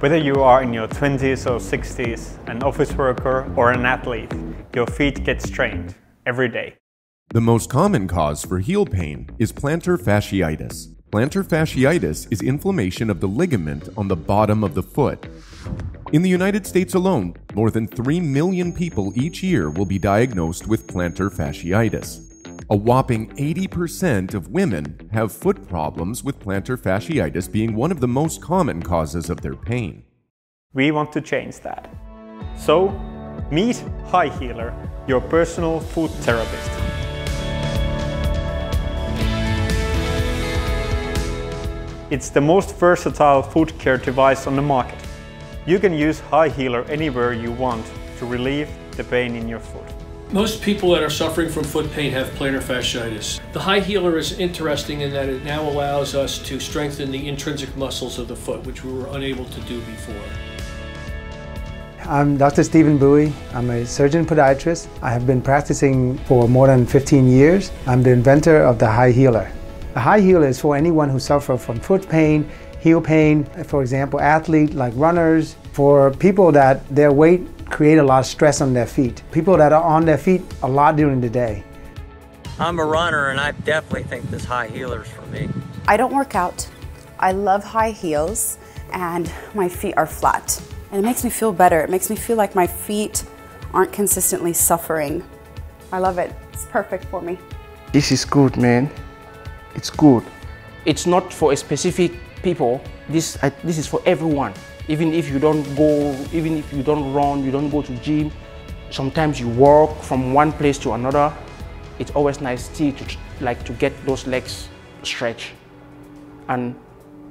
Whether you are in your 20s or 60s, an office worker or an athlete, your feet get strained every day. The most common cause for heel pain is plantar fasciitis. Plantar fasciitis is inflammation of the ligament on the bottom of the foot. In the United States alone, more than 3 million people each year will be diagnosed with plantar fasciitis. A whopping 80% of women have foot problems, with plantar fasciitis being one of the most common causes of their pain. We want to change that. So, meet HighHealer, your personal foot therapist. It's the most versatile foot care device on the market. You can use HighHealer anywhere you want to relieve the pain in your foot. Most people that are suffering from foot pain have plantar fasciitis. The HighHealer is interesting in that it now allows us to strengthen the intrinsic muscles of the foot, which we were unable to do before. I'm Dr. Stephen Bowie. I'm a surgeon podiatrist. I have been practicing for more than 15 years. I'm the inventor of the HighHealer. The HighHealer is for anyone who suffers from foot pain, heel pain, for example, athletes like runners, for people that their weight create a lot of stress on their feet, people that are on their feet a lot during the day. I'm a runner and I definitely think this HighHealer is for me. I don't work out. I love high heels and my feet are flat. And it makes me feel better. It makes me feel like my feet aren't consistently suffering. I love it. It's perfect for me. This is good, man. It's good. It's not for a specific people. This is for everyone. Even if you don't go, even if you don't run, you don't go to gym, sometimes you walk from one place to another, it's always nice to get those legs stretched. And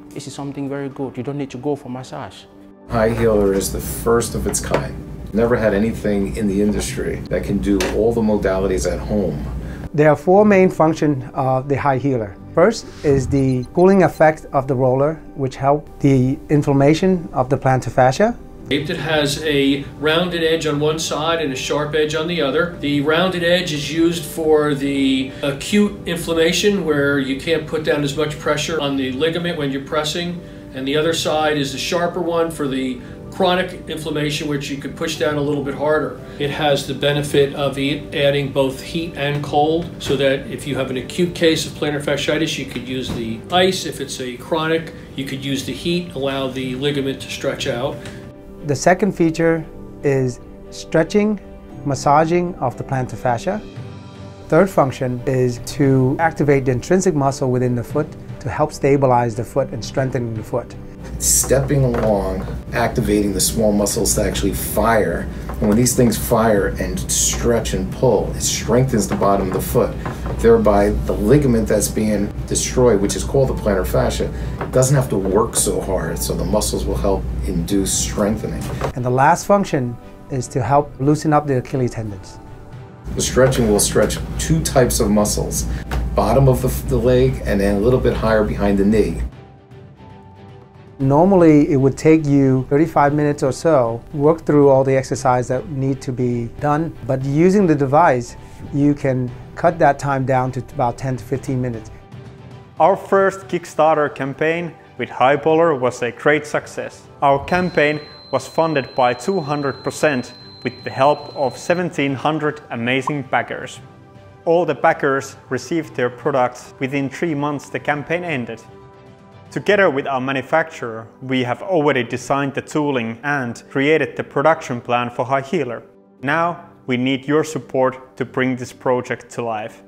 this is something very good. You don't need to go for massage. HighHealer is the first of its kind. Never had anything in the industry that can do all the modalities at home. There are 4 main functions of the HighHealer. First is the cooling effect of the roller, which helps the inflammation of the plantar fascia. It has a rounded edge on one side and a sharp edge on the other. The rounded edge is used for the acute inflammation where you can't put down as much pressure on the ligament when you're pressing. And the other side is the sharper one for the chronic inflammation, which you could push down a little bit harder. It has the benefit of adding both heat and cold, so that if you have an acute case of plantar fasciitis, you could use the ice. If it's a chronic, you could use the heat, allow the ligament to stretch out. The second feature is stretching, massaging of the plantar fascia. Third function is to activate the intrinsic muscle within the foot to help stabilize the foot and strengthen the foot. Stepping along, activating the small muscles to actually fire. And when these things fire and stretch and pull, it strengthens the bottom of the foot. Thereby, the ligament that's being destroyed, which is called the plantar fascia, doesn't have to work so hard, so the muscles will help induce strengthening. And the last function is to help loosen up the Achilles tendons. The stretching will stretch 2 types of muscles, bottom of the leg and then a little bit higher behind the knee. Normally it would take you 35 minutes or so, work through all the exercises that need to be done, but using the device you can cut that time down to about 10 to 15 minutes. Our first Kickstarter campaign with HighHealer was a great success. Our campaign was funded by 200% with the help of 1,700 amazing backers. All the backers received their products within 3 months the campaign ended. Together with our manufacturer, we have already designed the tooling and created the production plan for HighHealer. Now we need your support to bring this project to life.